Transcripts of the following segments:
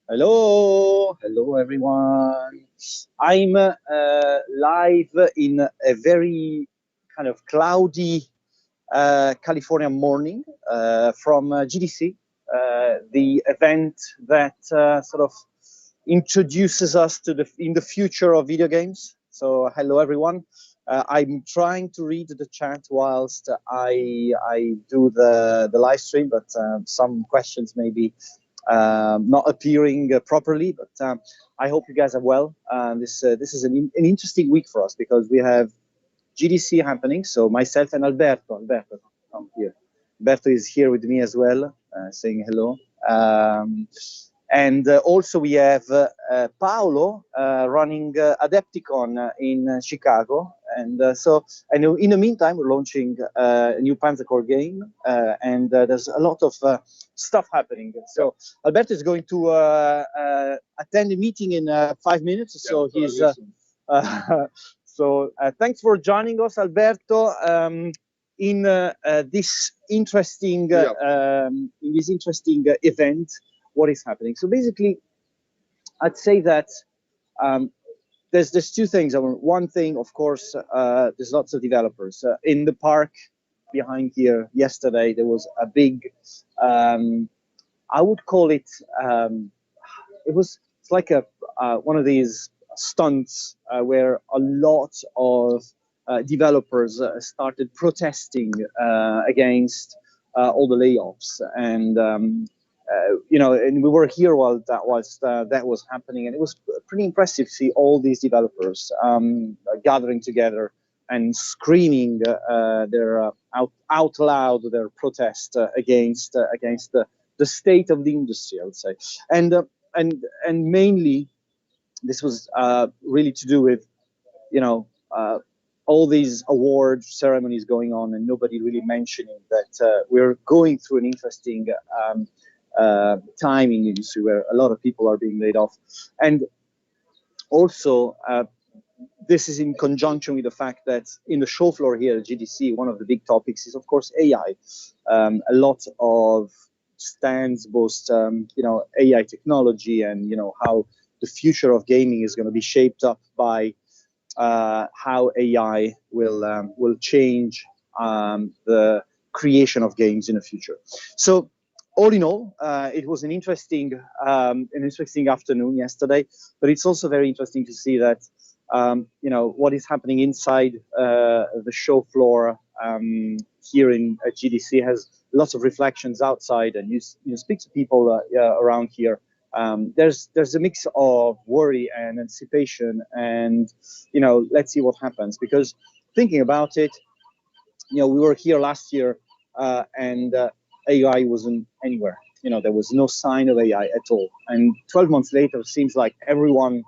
Hello everyone. I'm live in a very kind of cloudy California morning from GDC, the event that sort of introduces us to the future of video games. So hello everyone. I'm trying to read the chat whilst I do the live stream, but some questions may be not appearing properly. But I hope you guys are well. This is an interesting week for us because we have GDC happening. So myself and Alberto, come here. Alberto is here with me as well, saying hello. And also we have Paolo running Adepticon in Chicago. And in the meantime, we're launching a new Panzer Corps game, and there's a lot of stuff happening. So Alberto is going to attend a meeting in 5 minutes. So he's thanks for joining us, Alberto, in this interesting event. What is happening? So basically, I'd say that there's two things. One thing, of course, there's lots of developers in the park behind here. Yesterday there was a big, I would call it, it's like a one of these stunts where a lot of developers started protesting against all the layoffs, and and we were here while that was happening, and it was pretty impressive to see all these developers gathering together and screaming their out loud their protest against the state of the industry, I would say, and mainly this was really to do with all these award ceremonies going on and nobody really mentioning that we're going through an interesting time in the industry where a lot of people are being laid off. And also this is in conjunction with the fact that in the show floor here at GDC, one of the big topics is of course AI. A lot of stands boast AI technology, and how the future of gaming is going to be shaped up by how AI will change the creation of games in the future. So all in all, it was an interesting afternoon yesterday, but it's also very interesting to see that what is happening inside the show floor here at GDC has lots of reflections outside, and you speak to people around here. There's a mix of worry and anticipation, and let's see what happens, because thinking about it, we were here last year and AI wasn't anywhere. There was no sign of AI at all. And 12 months later, it seems like everyone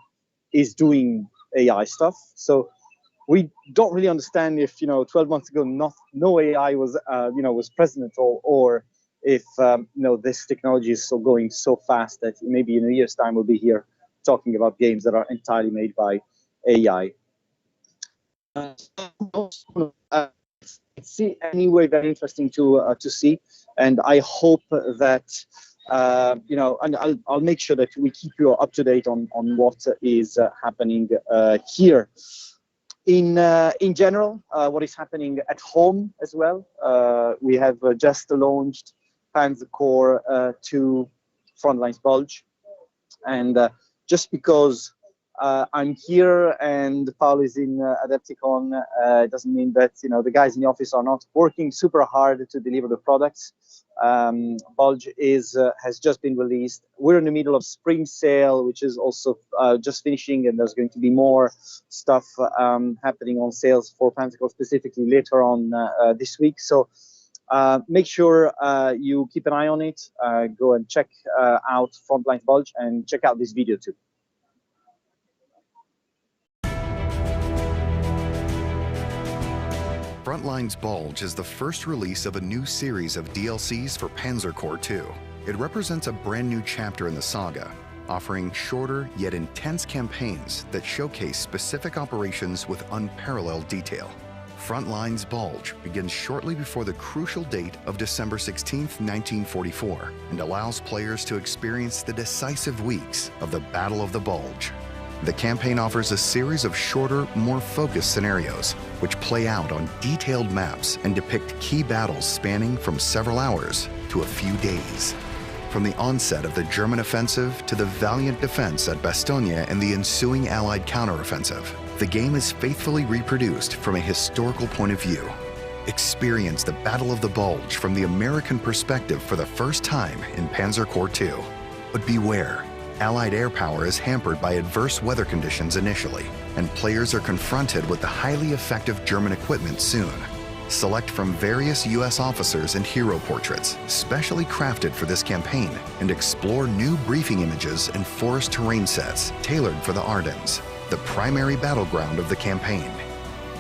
is doing AI stuff. So we don't really understand if 12 months ago no AI was present at all, or if this technology is so going so fast that maybe in a year's time we'll be here talking about games that are entirely made by AI. It's anyway very interesting to see, and I hope that and I'll make sure that we keep you up to date on what is happening here. In general, what is happening at home as well. We have just launched Panzer Corps 2 Frontlines Bulge, and just because I'm here and Paul is in Adepticon, it doesn't mean that the guys in the office are not working super hard to deliver the products. Bulge has just been released. We're in the middle of spring sale, which is also just finishing, and there's going to be more stuff happening on sales for Panzer Corps specifically later on this week. So make sure you keep an eye on it. Go and check out Frontlines Bulge and check out this video too. Frontlines Bulge is the first release of a new series of DLCs for Panzer Corps 2. It represents a brand new chapter in the saga, offering shorter yet intense campaigns that showcase specific operations with unparalleled detail. Frontline's Bulge begins shortly before the crucial date of December 16, 1944, and allows players to experience the decisive weeks of the Battle of the Bulge. The campaign offers a series of shorter, more focused scenarios, which play out on detailed maps and depict key battles spanning from several hours to a few days. From the onset of the German offensive to the valiant defense at Bastogne and the ensuing Allied counteroffensive, the game is faithfully reproduced from a historical point of view. Experience the Battle of the Bulge from the American perspective for the first time in Panzer Corps II. But beware, Allied air power is hampered by adverse weather conditions initially, and players are confronted with the highly effective German equipment soon. Select from various U.S. officers and hero portraits, specially crafted for this campaign, and explore new briefing images and forest terrain sets tailored for the Ardennes, the primary battleground of the campaign.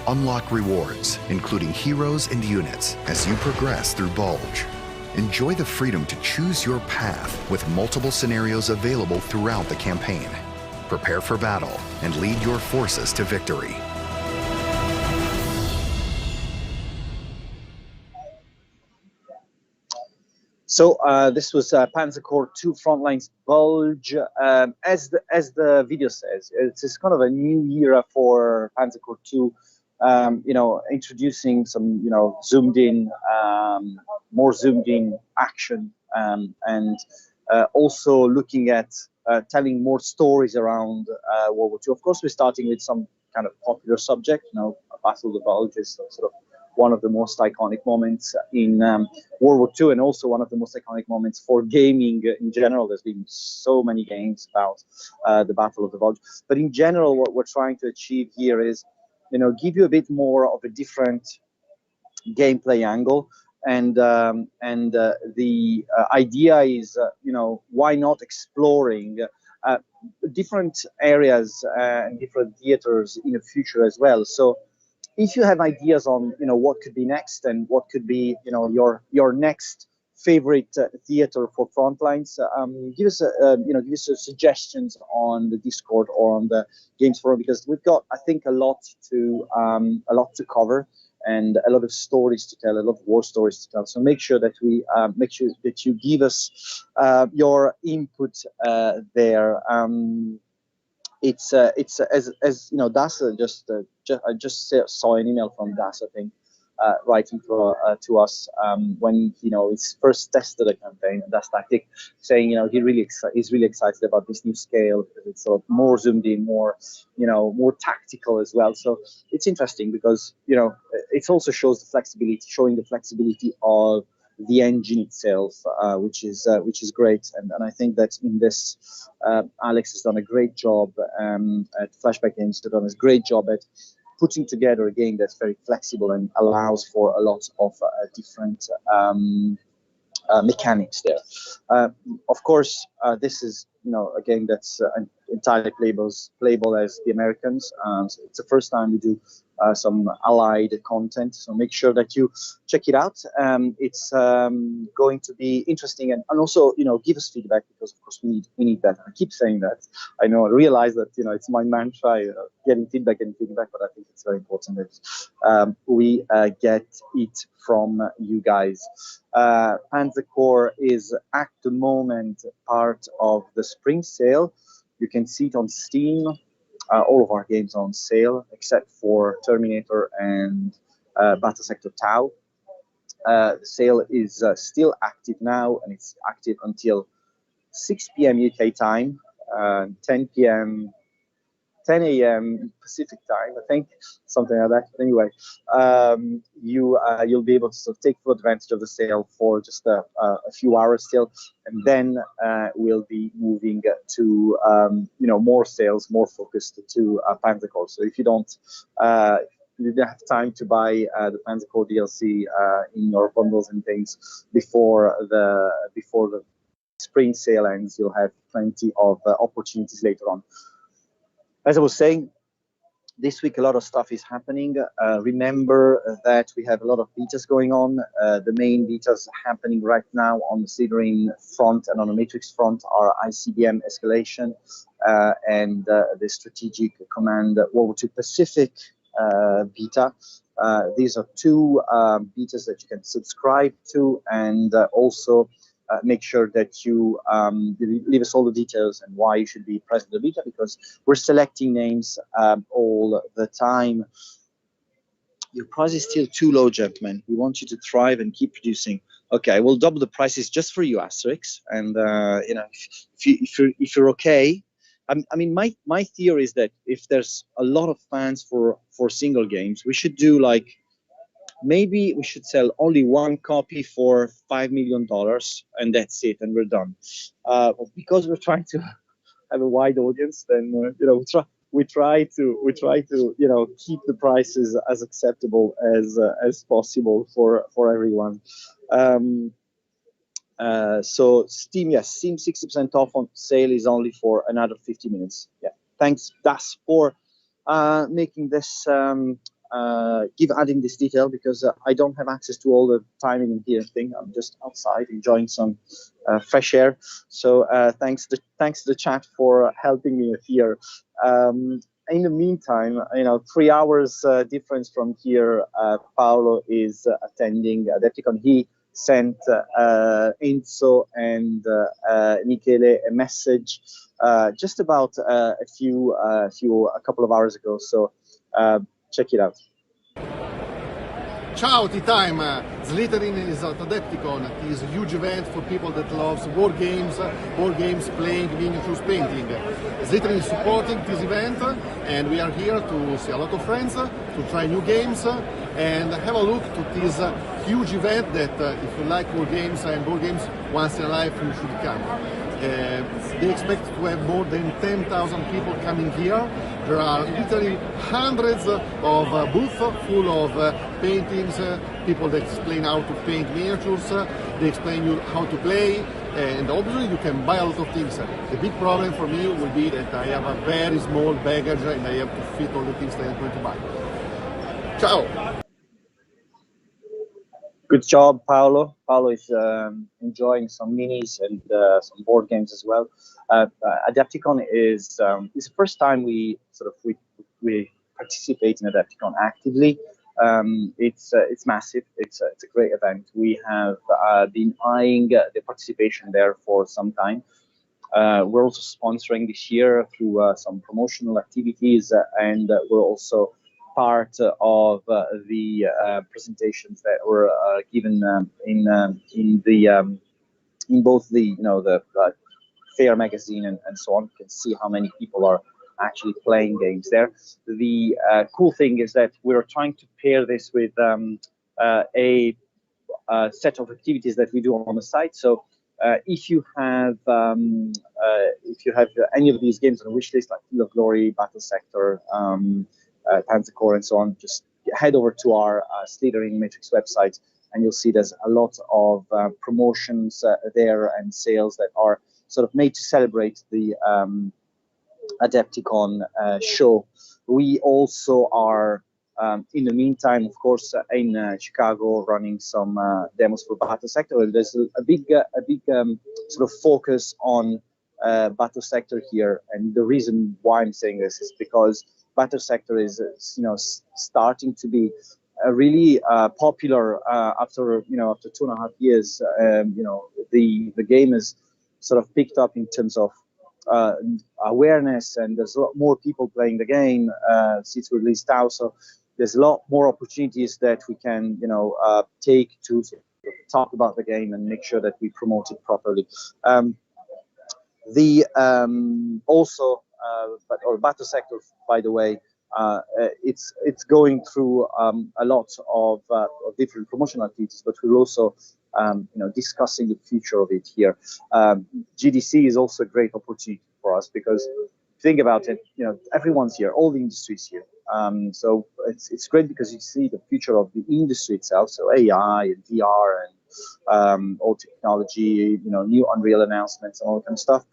Unlock rewards, including heroes and units, as you progress through Bulge. Enjoy the freedom to choose your path with multiple scenarios available throughout the campaign. Prepare for battle and lead your forces to victory. So this was Panzer Corps II Frontlines Bulge. As the video says, it's kind of a new era for Panzer Corps II. Introducing some zoomed in, more zoomed in action, and also looking at telling more stories around World War II. Of course, we're starting with some kind of popular subject. Battle of the Bulge is sort of one of the most iconic moments in World War II, and also one of the most iconic moments for gaming in general. There's been so many games about the Battle of the Bulge. But in general, what we're trying to achieve here is, give you a bit more of a different gameplay angle. And the idea is, why not exploring different areas and different theaters in the future as well. So if you have ideas on what could be next and what could be your next favorite theater for Frontlines, give us suggestions on the Discord or on the Games Forum, because we've got, I think, a lot to cover and a lot of stories to tell, a lot of war stories to tell. So make sure that you give us your input there. It's as Dasa I just saw an email from Das, I think, writing to us when he's first tested the campaign, Das Tactic, saying he's really excited about this new scale because it's sort of more zoomed in, more tactical as well. So it's interesting because it also shows the flexibility, showing the flexibility of the engine itself, which is great, and I think that in this Alex has done a great job at Flashback Games. Has done a great job at putting together a game that's very flexible and allows for a lot of different mechanics there. Of course, this is a game that's entirely playable as the Americans. So it's the first time we do some Allied content, so make sure that you check it out. It's going to be interesting, and also give us feedback, because of course we need that. I keep saying that. I realize that it's my mantra, getting feedback, but I think it's very important that we get it from you guys. Panzer Corps is at the moment part of the spring sale. You can see it on Steam. All of our games are on sale except for Terminator and Battlesector Tau. The sale is still active now, and it's active until 6 p.m. UK time, 10 p.m. 10 a.m. Pacific time, I think, something like that. Anyway, you'll be able to sort of take full advantage of the sale for just a few hours still, and then we'll be moving to more sales, more focused to Panzer Corps. So if you don't have time to buy the Panzer Corps DLC in your bundles and things before the spring sale ends, you'll have plenty of opportunities later on. As I was saying, this week a lot of stuff is happening. Remember that we have a lot of betas going on. The main betas happening right now on the Slitherine front and on the Matrix front are ICBM Escalation and the Strategic Command World War II Pacific beta. These are two betas that you can subscribe to, and also make sure that you leave us all the details and why you should be present in the beta, because we're selecting names all the time. Your price is still too low, gentlemen. We want you to thrive and keep producing. Okay, we'll double the prices just for you, Asterix. And you know, if you're okay, I mean, my theory is that if there's a lot of fans for single games, we should do like, maybe we should sell only one copy for $5 million, and that's it, and we're done. Because we're trying to have a wide audience, then you know, we try to you know, keep the prices as acceptable as possible for everyone. So Steam, yes, Steam 60% off on sale is only for another 50 minutes. Yeah, thanks, Das, for making this adding this detail, because I don't have access to all the timing and here thing. I'm just outside enjoying some fresh air. So thanks to the chat for helping me here. In the meantime, you know, 3 hours difference from here, Paolo is attending Adepticon. He sent Enzo and Michele a message just about a couple of hours ago. So check it out. Ciao, tea time! Slitherine is at Adepticon. It is a huge event for people that loves board games, playing, miniatures, painting. Slitherine is supporting this event, and we are here to see a lot of friends, to try new games, and have a look to this huge event that if you like board games and board games, once in a life you should come. They expect to have more than 10,000 people coming here. There are literally hundreds of booths full of paintings, people that explain how to paint miniatures, they explain you how to play, and obviously you can buy a lot of things. The big problem for me will be that I have a very small baggage and I have to fit all the things that I'm going to buy. Ciao! Good job, Paolo. Paolo is enjoying some minis and some board games as well. Adepticon is the first time we participate in Adepticon actively. It's massive. It's a great event. We have been eyeing the participation there for some time. We're also sponsoring this year through some promotional activities, and we're also part of the presentations that were given in both the the Fair magazine and so on. You can see how many people are actually playing games there. The cool thing is that we're trying to pair this with a set of activities that we do on the site. So if you have any of these games on a wish list, like Field of Glory, Battle Sector, Panzer Corps, and so on, just head over to our Slitherine Matrix website, and you'll see there's a lot of promotions there and sales that are sort of made to celebrate the Adepticon show. We also are, in the meantime, of course, in Chicago, running some demos for Battle Sector. There's a big sort of focus on Battle Sector here, and the reason why I'm saying this is because Battle Sector is starting to be really popular after 2.5 years. The game is sort of picked up in terms of awareness, and there's a lot more people playing the game since we released out. So there's a lot more opportunities that we can take to talk about the game and make sure that we promote it properly. Battle Sector, by the way, it's going through a lot of different promotional activities, but we're also discussing the future of it here. GDC is also a great opportunity for us, because think about it, everyone's here, all the industry's here. So it's great because you see the future of the industry itself, so AI and VR and all technology, new Unreal announcements and all that kind of stuff,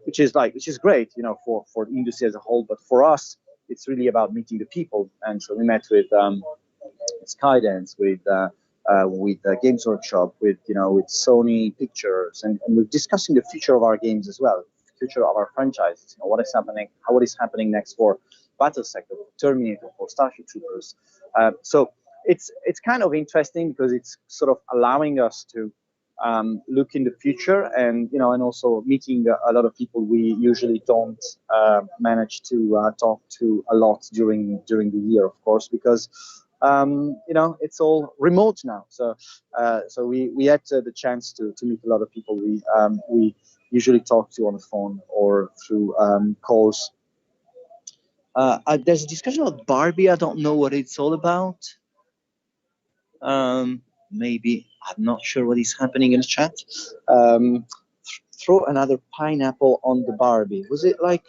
which is great, for the industry as a whole. But for us, it's really about meeting the people. And so we met with Skydance, with Games Workshop, with Sony Pictures, and we're discussing the future of our games as well, the future of our franchises. What is happening next for Battle Sector, Terminator, for Starship Troopers. So it's kind of interesting because it's sort of allowing us to look in the future, and and also meeting a lot of people we usually don't manage to talk to a lot during the year, of course, because it's all remote now. So we had the chance to meet a lot of people we usually talk to on the phone or through calls. There's a discussion about Barbie. I don't know what it's all about. Maybe I'm not sure what is happening in the chat. Throw another pineapple on the Barbie. Was it like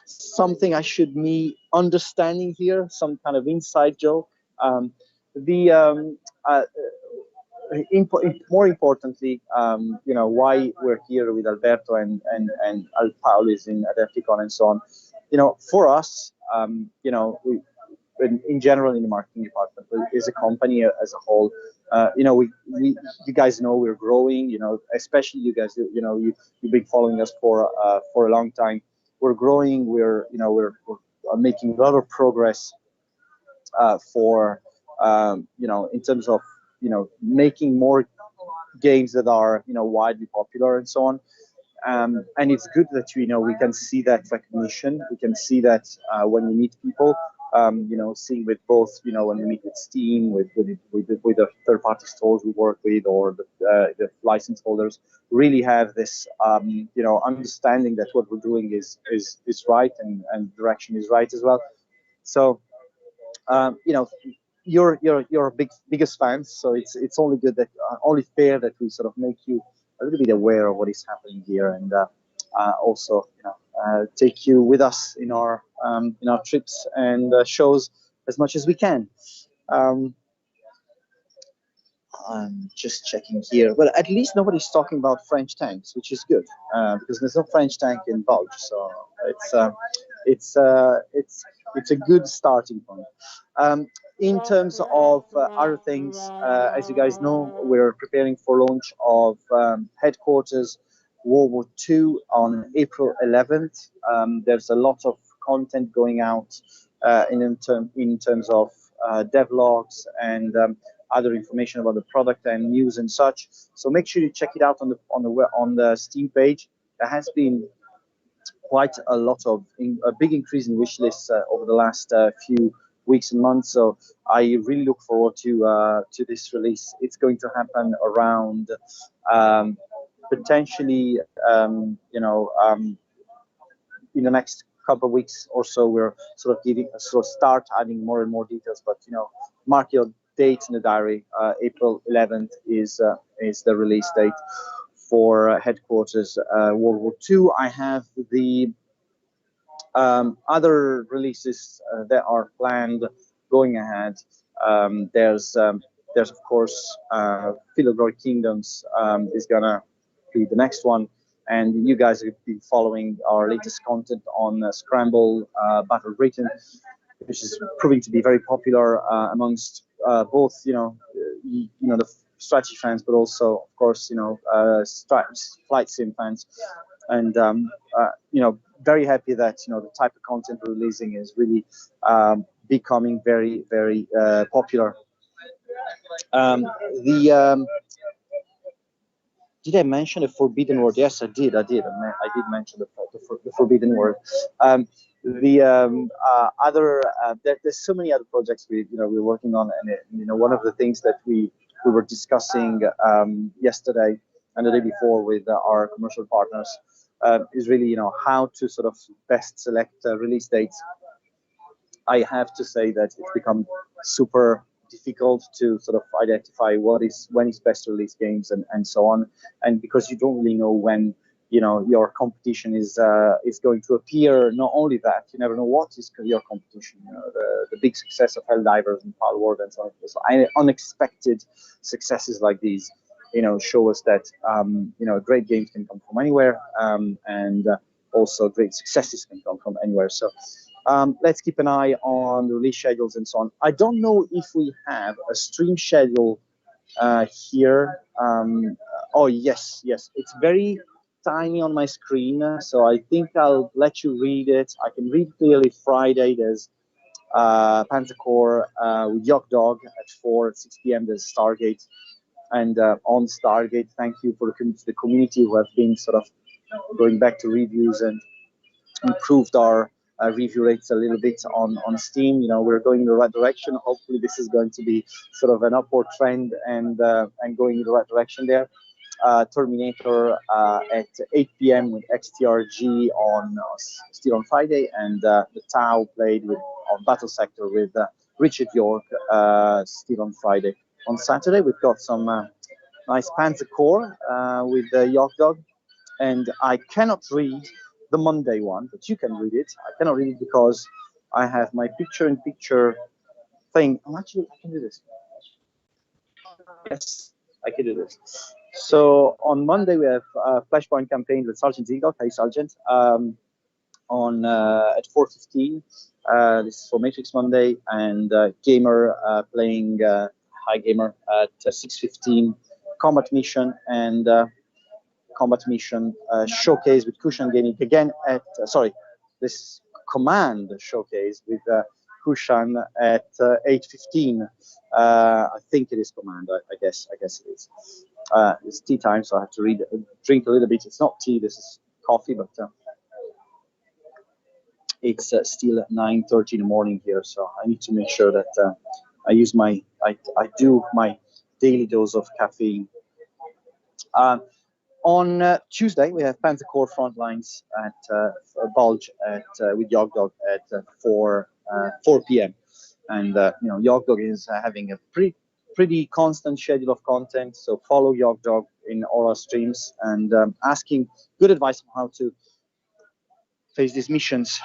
something I should be understanding here? Some kind of inside joke? The more importantly, why we're here with Alberto and Al Paulis in Adepticon and so on. For us, we, in general in the marketing department, as a company as a whole, you guys know we're growing. Especially you guys, you've been following us for a long time. We're growing. We're making a lot of progress in terms of making more games that are widely popular and so on. And it's good that we can see that recognition. We can see that when we meet people, seeing with both when we meet with Steam, with the third-party stores we work with, or the license holders, really have this understanding that what we're doing is right, and direction is right as well. So you're biggest fans, so it's only good that only fair that we sort of make you a little bit aware of what is happening here, and also take you with us in our trips and shows as much as we can. I'm just checking here. Well, at least nobody's talking about French tanks, which is good, because there's no French tank in Bulge, so it's a good starting point. In terms of other things, as you guys know, we're preparing for launch of Headquarters World War II on April 11th. There's a lot of content going out in terms of devlogs and other information about the product and news and such. So make sure you check it out on the Steam page. There has been quite a lot of a big increase in wish lists over the last few weeks and months. So I really look forward to this release. It's going to happen around potentially in the next couple of weeks or so. We're sort of start adding more and more details, but mark your date in the diary. April 11th is the release date for Headquarters World War II. I have the other releases that are planned going ahead. There's of course Philoglory Kingdoms is gonna be the next one, and you guys have been following our latest content on Scramble Battle Britain, which is proving to be very popular amongst both the strategy fans, but also of course flight sim fans, and very happy that the type of content we're releasing is really becoming very, very popular. Did I mention the Forbidden Word? Yes, I did. I did mention the Forbidden Word. There's so many other projects we're working on, and one of the things that we were discussing yesterday and the day before with our commercial partners is really how to sort of best select release dates. I have to say that it's become super difficult to sort of identify when is best to release games and so on, and because you don't really know when your competition is going to appear. Not only that, you never know what is your competition. The big success of Helldivers and Palworld and so on. So unexpected successes like these show us that great games can come from anywhere, and also great successes can come from anywhere. So let's keep an eye on the release schedules and so on. I don't know if we have a stream schedule here. Oh yes, it's very tiny on my screen, so I think I'll let you read it. I can read clearly Friday. There's Panzer Corps with Yacht Dog at 6 p.m. There's Stargate. And on Stargate, thank you for the community who have been sort of going back to reviews and improved our review rates a little bit on Steam. You know, we're going in the right direction. Hopefully, this is going to be sort of an upward trend and going in the right direction there. Terminator at 8 p.m. with XTRG on still on Friday, and the Tau played on Battle Sector with Richard York still on Friday. On Saturday, we've got some nice Panzer Corps with Yacht Dog, and I cannot read the Monday one, but you can read it. I cannot read it because I have my picture-in-picture thing. Oh, actually, I can do this. Yes, I can do this. So on Monday we have Flashpoint campaign with Sergeant Zigdog. Hey, Sergeant. On at 4:15. This is for Matrix Monday, and Gamer playing Hi Gamer at 6:15. Combat Mission and Combat Mission Showcase with Kushan Gaming again at this Command Showcase with Kushan at 8:15. I think it is Command. I guess it is. It's tea time, so I have to drink a little bit. It's not tea. This is coffee, but it's still 9:30 in the morning here, so I need to make sure that I do my daily dose of caffeine. On Tuesday, we have Panzer Corps Frontlines at Bulge with Yacht Dog at 4 p.m. And Yacht Dog is having a pretty constant schedule of content. So follow Yacht Dog in all our streams and asking good advice on how to face these missions.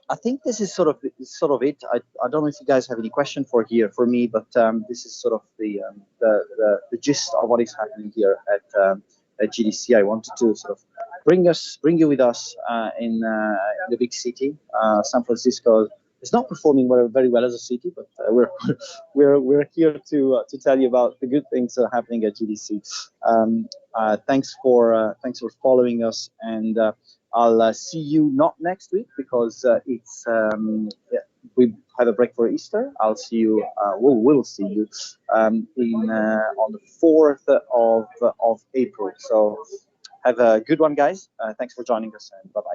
I think this is sort of it. I don't know if you guys have any question for me, but this is sort of the gist of what is happening here at GDC. I wanted to sort of bring you with us in the big city. San Francisco is not performing very well as a city, but we're here to tell you about the good things that are happening at GDC. Thanks for following us, and I'll see you not next week because we have a break for Easter. I'll see you. We'll see you on the 4th of April. So have a good one, guys. Thanks for joining us, and bye bye.